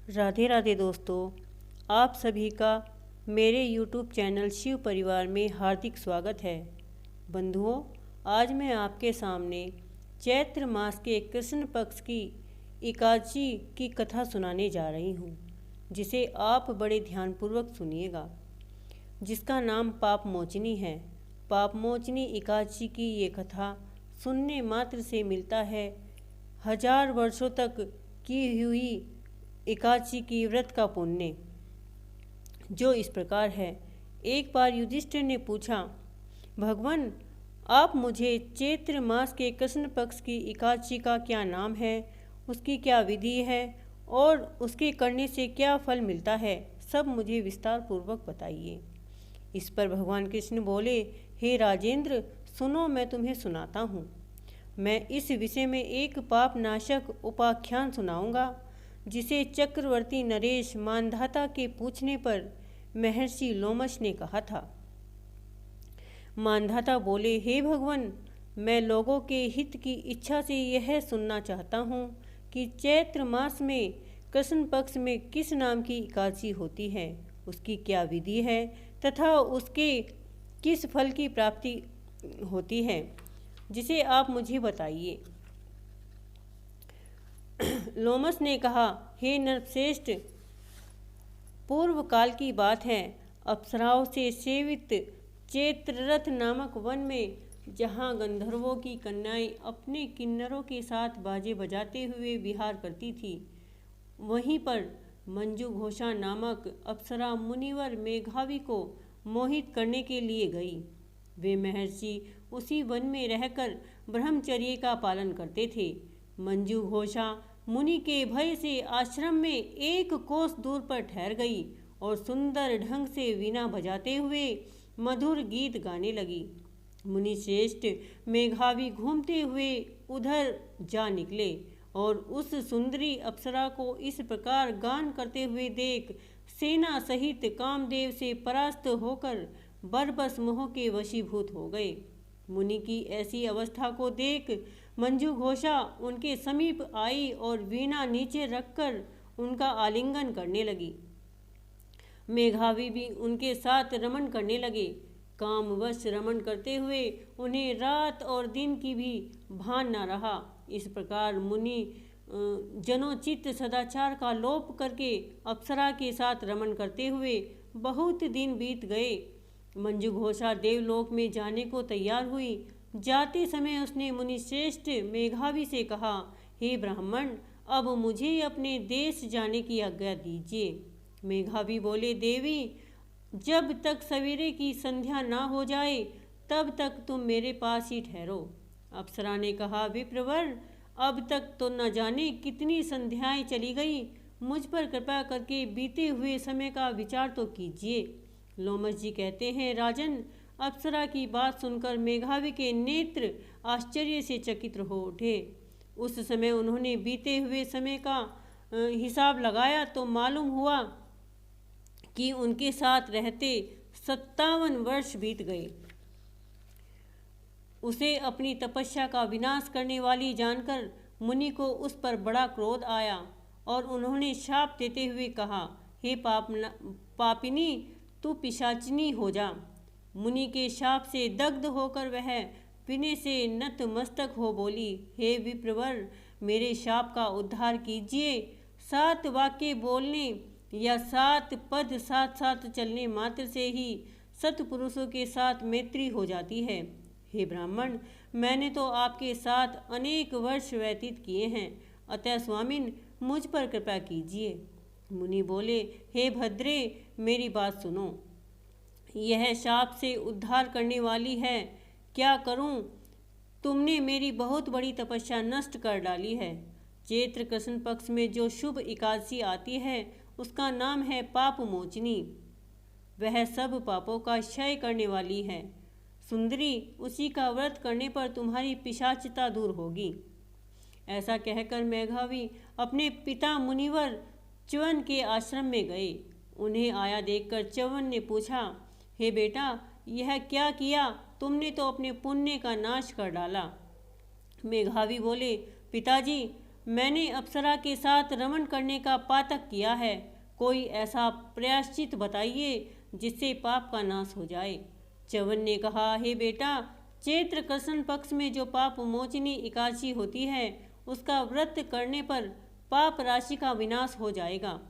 राधे राधे दोस्तों, आप सभी का मेरे YouTube चैनल शिव परिवार में हार्दिक स्वागत है। बंधुओं, आज मैं आपके सामने चैत्र मास के कृष्ण पक्ष की एकादशी की कथा सुनाने जा रही हूँ, जिसे आप बड़े ध्यानपूर्वक सुनिएगा, जिसका नाम पाप मोचनी है। पाप मोचनी एकादशी की ये कथा सुनने मात्र से मिलता है 1000 वर्षों तक की हुई एकादशी की व्रत का पुण्य, जो इस प्रकार है। एक बार युधिष्ठिर ने पूछा, भगवान, आप मुझे चैत्र मास के कृष्ण पक्ष की एकादशी का क्या नाम है, उसकी क्या विधि है और उसके करने से क्या फल मिलता है, सब मुझे विस्तार पूर्वक बताइए। इस पर भगवान कृष्ण बोले, हे राजेंद्र, सुनो, मैं तुम्हें सुनाता हूँ। मैं इस विषय में एक पाप नाशक उपाख्यान सुनाऊंगा, जिसे चक्रवर्ती नरेश मानधाता के पूछने पर महर्षि लोमश ने कहा था। मानधाता बोले, हे भगवान, मैं लोगों के हित की इच्छा से यह सुनना चाहता हूँ कि चैत्र मास में कृष्ण पक्ष में किस नाम की एकादशी होती है, उसकी क्या विधि है तथा उसके किस फल की प्राप्ति होती है, जिसे आप मुझे बताइए। लोमस ने कहा, हे नरश्रेष्ठ, पूर्व काल की बात है। अप्सराओं से सेवित चैत्ररथ नामक वन में, जहाँ गंधर्वों की कन्याएं अपने किन्नरों के साथ बाजे बजाते हुए विहार करती थी, वहीं पर मंजू घोषा नामक अप्सरा मुनिवर मेघावी को मोहित करने के लिए गई। वे महर्षि उसी वन में रहकर ब्रह्मचर्य का पालन करते थे। मंजू घोषा मुनि के भय से आश्रम में 1 कोस दूर पर ठहर गई और सुंदर ढंग से वीणा बजाते हुए मधुर गीत गाने लगी। मुनि श्रेष्ठ मेघावी घूमते हुए उधर जा निकले और उस सुंदरी अप्सरा को इस प्रकार गान करते हुए देख सेना सहित कामदेव से परास्त होकर बरबस मोह के वशीभूत हो गए। मुनि की ऐसी अवस्था को देख मंजू घोषा उनके समीप आई और वीणा नीचे रखकर उनका आलिंगन करने लगी। मेघावी भी उनके साथ रमण करने लगे। कामवश रमण करते हुए उन्हें रात और दिन की भी भान न रहा। इस प्रकार मुनि जनोचित सदाचार का लोप करके अप्सरा के साथ रमण करते हुए बहुत दिन बीत गए। मंजू घोषा देवलोक में जाने को तैयार हुई। जाते समय उसने मुनि श्रेष्ठ मेघावी से कहा, हे ब्राह्मण, अब मुझे अपने देश जाने की आज्ञा दीजिए। मेघावी बोले, देवी, जब तक सवेरे की संध्या ना हो जाए तब तक तुम मेरे पास ही ठहरो। अप्सरा ने कहा, विप्रवर, अब तक तो न जाने कितनी संध्याएं चली गई, मुझ पर कृपा करके बीते हुए समय का विचार तो कीजिए। लोमश जी कहते हैं, राजन, अप्सरा की बात सुनकर मेघावी के नेत्र आश्चर्य से चकित हो उठे। उस समय उन्होंने बीते हुए समय का हिसाब लगाया तो मालूम हुआ कि उनके साथ रहते 57 वर्ष बीत गए। उसे अपनी तपस्या का विनाश करने वाली जानकर मुनि को उस पर बड़ा क्रोध आया और उन्होंने शाप देते हुए कहा, हे पापिनी, तू पिशाचिनी हो जा। मुनि के शाप से दग्ध होकर वह विनय से नतमस्तक हो बोली, हे विप्रवर, मेरे शाप का उद्धार कीजिए। 7 वाक्य बोलने या 7 पद साथ साथ चलने मात्र से ही सत्पुरुषों के साथ मैत्री हो जाती है। हे ब्राह्मण, मैंने तो आपके साथ अनेक वर्ष व्यतीत किए हैं, अतः स्वामिन, मुझ पर कृपा कीजिए। मुनि बोले, हे भद्रे, मेरी बात सुनो। यह शाप से उद्धार करने वाली है। क्या करूं? तुमने मेरी बहुत बड़ी तपस्या नष्ट कर डाली है। चैत्र कृष्ण पक्ष में जो शुभ एकादशी आती है, उसका नाम है पाप मोचनी। वह सब पापों का क्षय करने वाली है। सुंदरी, उसी का व्रत करने पर तुम्हारी पिशाचता दूर होगी। ऐसा कहकर मेघावी अपने पिता मुनिवर च्यवन के आश्रम में गए। उन्हें आया देखकर च्यवन ने पूछा, हे बेटा, यह क्या किया? तुमने तो अपने पुण्य का नाश कर डाला। मेघावी बोले, पिताजी, मैंने अप्सरा के साथ रमण करने का पातक किया है। कोई ऐसा प्रायश्चित बताइए जिससे पाप का नाश हो जाए। च्यवन ने कहा, हे बेटा, चैत्र कृष्ण पक्ष में जो पाप मोचनी एकादशी होती है उसका व्रत करने पर पाप राशि का विनाश हो जाएगा।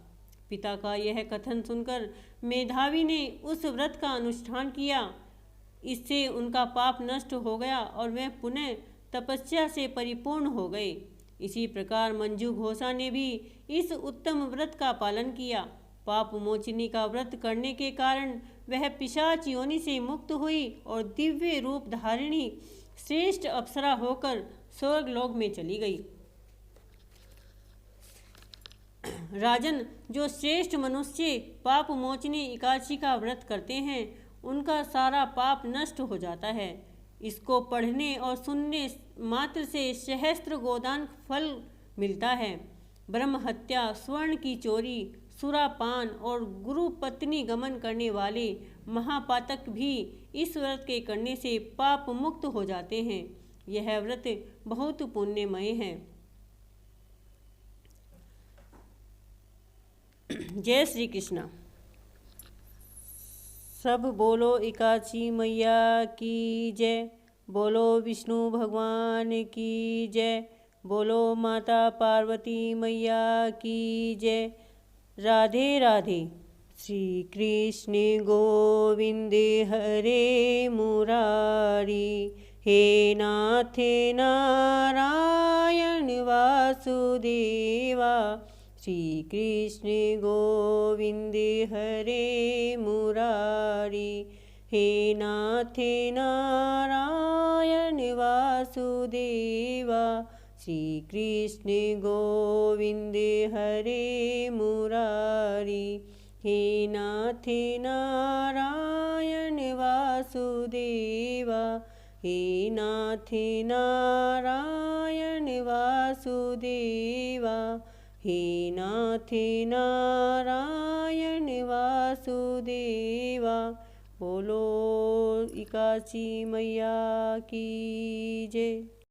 पिता का यह कथन सुनकर मेधावी ने उस व्रत का अनुष्ठान किया। इससे उनका पाप नष्ट हो गया और वे पुनः तपस्या से परिपूर्ण हो गए। इसी प्रकार मंजू घोषा ने भी इस उत्तम व्रत का पालन किया। पाप मोचनी का व्रत करने के कारण वह पिशाच योनि से मुक्त हुई और दिव्य रूप धारिणी श्रेष्ठ अप्सरा होकर स्वर्गलोक में चली गई। राजन, जो श्रेष्ठ मनुष्य पाप मोचनी एकादशी का व्रत करते हैं उनका सारा पाप नष्ट हो जाता है। इसको पढ़ने और सुनने मात्र से सहस्त्र गोदान फल मिलता है। ब्रह्म हत्या, स्वर्ण की चोरी, सुरापान और गुरु पत्नी गमन करने वाले महापातक भी इस व्रत के करने से पाप मुक्त हो जाते हैं। यह व्रत बहुत पुण्यमय है। जय श्री कृष्ण। सब बोलो एकादशी मैया की जय। बोलो विष्णु भगवान की जय। बोलो माता पार्वती मैया की जय। राधे राधे। श्री कृष्ण गोविंद हरे मुरारी, हे नाथ नारायण वासुदेवा। श्री कृष्ण गोविंद हरे मुरारी, हे नाथ नारायण वासुदेवा। श्री कृष्ण गोविंद हरे मुरारी, हे नाथ नारायण वासुदेवा। हे नाथ नारायण वासुदेवा। हे नाथ नारायण वासुदेवा। बोलो एकादशी मैया की जय।